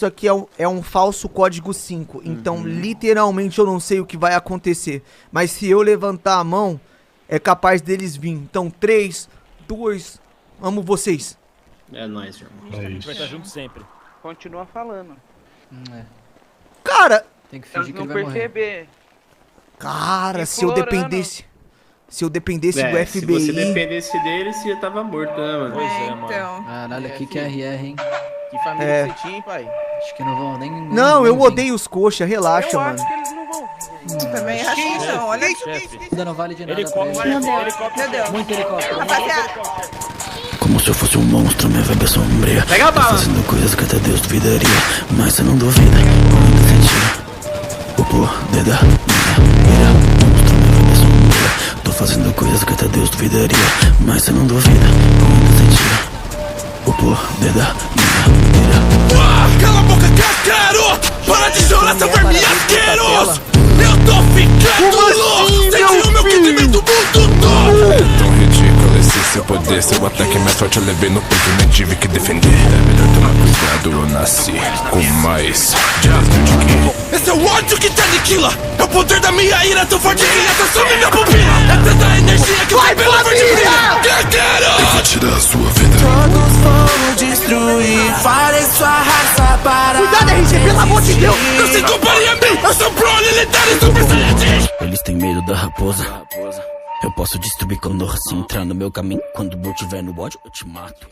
Isso aqui é um falso código 5. Então, literalmente, eu não sei o que vai acontecer. Mas se eu levantar a mão, é capaz deles vir. Então, 3, 2, amo vocês. É nóis, irmão. A gente vai estar junto sempre. Continua falando. Cara, Tem que Eles fingir que não ele vai morrer. perceber. cara, se eu Implorando. dependesse... Se eu dependesse do Se FBI... você dependesse dele, você já tava morto, né, mano? Pois é, mano. Então. Caralho, aqui que é RR, hein? Que família É. que você tinha, hein, pai? Acho que não vão nem... Não, eu vir. odeio os coxa, relaxa, Eu mano. acho que eles não vão. Também acho que não. Olha isso. Chefe, Ainda não vale de nada pra helicóptero, ele. helicóptero. Meu Deus. Muito helicóptero. Rapaziada. Como se eu fosse um monstro, minha vibe é sombria. Pega a Tô bala! fazendo coisas que até Deus duvidaria. Mas você não duvida, quando sentir o poder da minha ira. Monstro, minha vibe é sombria. Tô fazendo coisas que até Deus duvidaria. Mas você não duvida, quando sentir o poder da minha ira. Cala a boca, casqueiro! Para de chorar, seu verme asqueiros! Eu tô ficando louco! Senti o meu crescimento muito todo! É tão ridículo esse seu poder. Seu ataque mais forte eu levei no peito, nem tive que defender. É melhor tomar cuidado, eu nasci com mais direito de que... Esse é o ódio que te aniquila! É o poder da minha ira tão forte que até some minha pupila! É tanta energia que vai pela verde brilha! Casqueiro! Eu vou tirar a sua vida. Todos vão destruir, farei sua raça para. Cuidado, RG, pelo amor de Deus! Não se compare a mim! Eu sou Broly, lendário e super saiyajin! Eles têm medo da raposa. Eu posso destruir quando se entrar no meu caminho. Quando eu tiver no ódio, eu te mato.